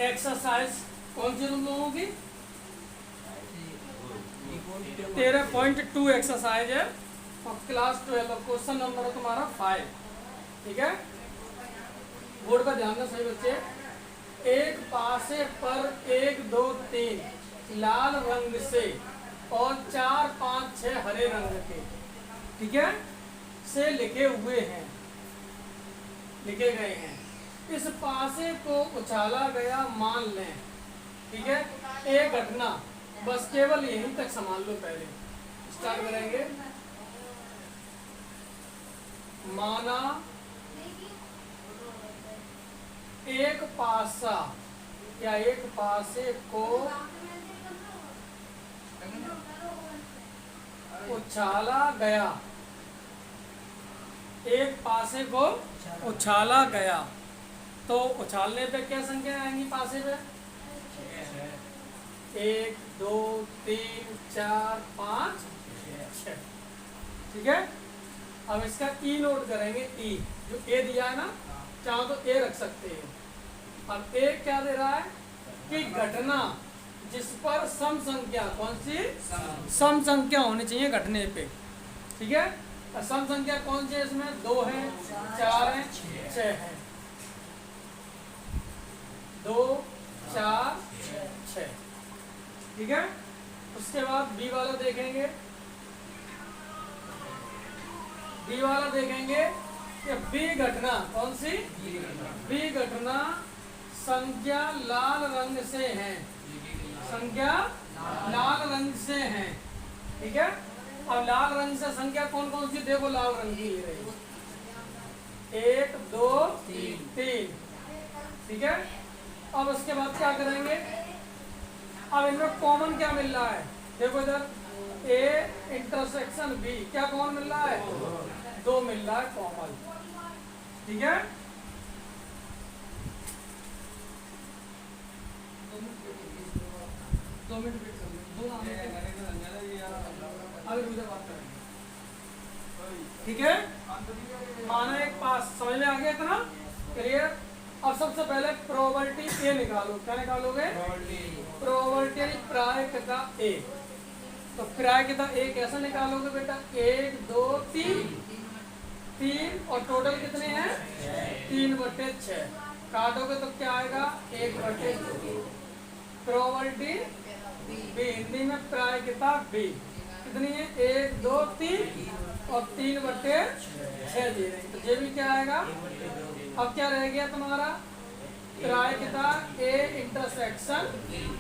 Exercise कौन सी तुम लोगों की 13.2 एक्सरसाइज है और क्लास 12 क्वेश्चन नंबर है तुम्हारा 5। ठीक है, बोर्ड पर ध्यान दें सही बच्चे। एक पासे पर 1 2 3 लाल रंग से और 4 5 6 हरे रंग के, ठीक है, से लिखे गए हैं। इस पासे को उछाला गया मान लें। ठीक है, एक घटना, बस केवल यहीं तक संभाल लो। पहले स्टार्ट करेंगे। माना एक पासा या एक पासे को उछाला गया, एक पासे को उछाला गया, तो उछालने पे क्या संख्या आएंगी पासे पे? 1 2 3 4 5 6। ठीक है, अब इसका ई नोट करेंगे। ई जो ए दिया है ना, चाहो तो ए रख सकते हैं। अब ए क्या दे रहा है कि घटना जिस पर सम संख्या, कौन सी सम संख्या होनी चाहिए घटने पे। ठीक है, सम संख्या कौन सी है इसमें? 2 है, 4 है, 6 है। 2 4 6। ठीक है, उसके बाद बी वाला देखेंगे। बी वाला देखेंगे कि बी घटना कौन सी? बी घटना संख्या लाल रंग से है, संख्या लाल रंग से है। ठीक है, अब लाल रंग से संख्या कौन कौन सी? देखो लाल रंग की रही 1 2 3। ठीक है, अब उसके बाद क्या करेंगे? अब इनमें कॉमन क्या मिल रहा है? देखो इधर ए इंटरसेक्शन बी, क्या कॉमन मिल रहा है? 2 मिल रहा है कॉमन। ठीक है, दो मिनट वेट कर बात करेंगे। ठीक है, माना एक पास, समझ में आ गया इतना क्लियर? अब सबसे पहले प्रोबेबिलिटी ए निकालो। क्या निकालोगे? प्रोबेबिलिटी प्रायिकता ए। तो प्रायिकता ए कैसे निकालोगे बेटा? 1 2 3 और टोटल कितने हैं? 3/6। काटोगे तो क्या आएगा? 1/2। प्रोबेबिलिटी बी, हिंदी में प्रायिकता बी कितनी है? 1 2 3 और 3/6 दे रहे हैं, तो ये भी क्या आएगा? अब क्या रह गया तुम्हारा? प्रायिकता ए इंटरसेक्शन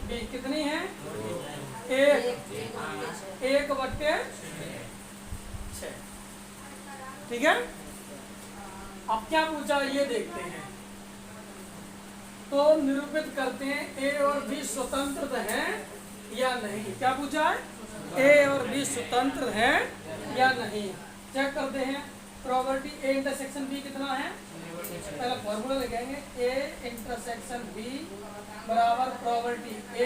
बी कितनी है? 1/6। ठीक है, अब क्या पूछा ये देखते हैं। तो निरूपित करते हैं ए और बी स्वतंत्र हैं या नहीं। क्या पूछा है? ए और बी स्वतंत्र है या नहीं, चेक करते हैं। प्रोबेबिलिटी ए इंटरसेक्शन बी कितना है? पहले फॉर्मूला लिखेंगे। ए इंटरसेक्शन बी बराबर probability A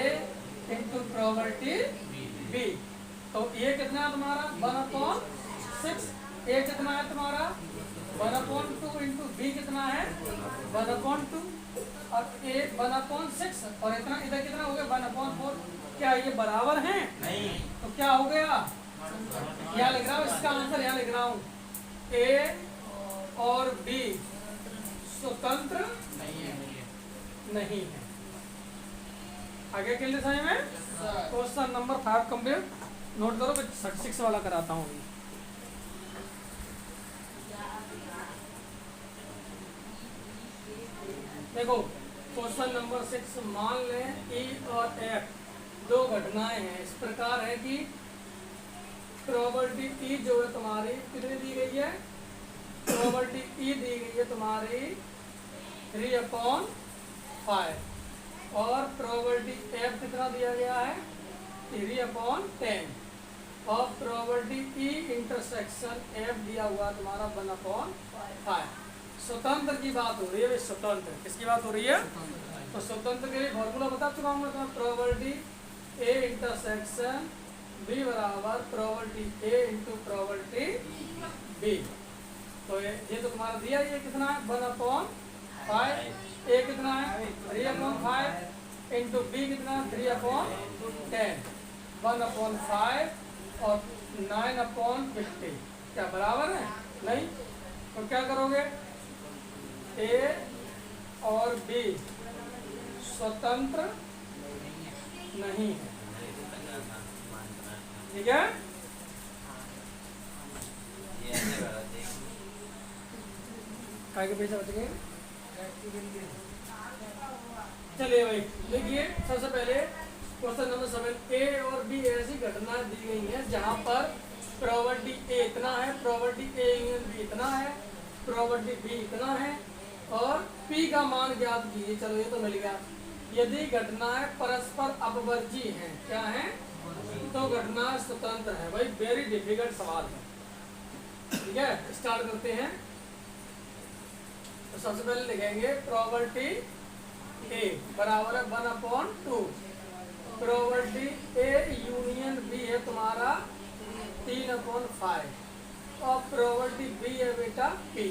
into probability B. तो ये कितना है तुम्हारा? 1/6। ए कितना है तुम्हारा? 1/2 इंटू बी कितना है? 1/2 और ए 1/6 और इतना इधर कितना हो गया? 1/4। क्या ये बराबर हैं? नहीं। तो क्या हो गया? यहाँ लिख रहा हूँ, इसका आंसर यहाँ लिख रहा हूँ। ए और बी स्वतंत्र नहीं है। आगे के लिए सही में क्वेश्चन नंबर 5 कंप्लीट। नोट करो, 6 वाला कराता हूँ। देखो क्वेश्चन नंबर 6, मान लें ई और एफ दो घटनाएं हैं। इस प्रकार है कि प्रोबेबिलिटी ई जो है तुम्हारी कितनी दी गई है? प्रोबेबिलिटी ई दी गई है तुम्हारी 3/5 और प्रोबेबिलिटी एफ कितना दिया गया है? 3/10 और प्रोबेबिलिटी ई इंटरसेक्शन एफ दिया हुआ तुम्हारा 1/5। स्वतंत्र की बात हो रही है। स्वतंत्र किसकी बात हो रही है? तो स्वतंत्र के लिए फॉर्मूला बता चुका हूँ मैं तुम्हें। प्रोबेबिलिटी ए इंटरसेक्शन बी बराबर probability A into probability B. तो ये तो तुम्हारा दिया, ये कितना है? 1/5 5, ए कितना है 3/5 इंटू बी कितना 3/10, 1/5 और 9/50 क्या बराबर है? नहीं। तो क्या करोगे, ए और बी स्वतंत्र नहीं है, ठीक है। काय के पैसा बच गए। चलिए भाई देखिए, सबसे पहले क्वेश्चन नंबर 7, ए और बी ऐसी घटना दी गई है जहां पर प्रोबेबिलिटी ए इतना है, प्रोबेबिलिटी ए यूनियन बी इतना है, प्रोबेबिलिटी बी इतना है और पी का मान ज्ञात कीजिए। चलो ये तो मिल गया। यदि घटनाएं परस्पर अपवर्जी हैं, क्या है, तो घटना स्वतंत्र है। भाई वेरी डिफिकल्ट सवाल है, ठीक है। स्टार्ट करते हैं। तो सबसे पहले लिखेंगे प्रोबेबिलिटी ए बराबर है 1/2, प्रोबेबिलिटी ए यूनियन बी है तुम्हारा 3/5 और प्रोबेबिलिटी बी है बेटा पी,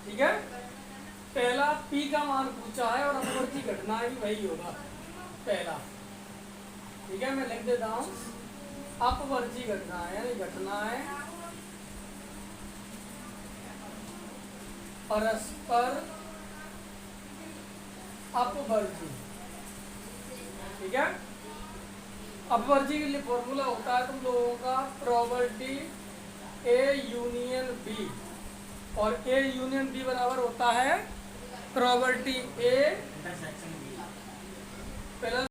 ठीक है। पहला पी का मान पूछा है और अपवर्ती घटना भी वही होगा पहला, ठीक है। मैं लिख देता हूं अपवर्ती घटना यानी घटनाएं परस्पर अपवर्ती, ठीक है। अपवर्ती के लिए फॉर्मूला होता है तुम लोगों का प्रोबेबिलिटी ए यूनियन बी, और ए यूनियन बी बराबर होता है प्रोबेबिलिटी ए प्लस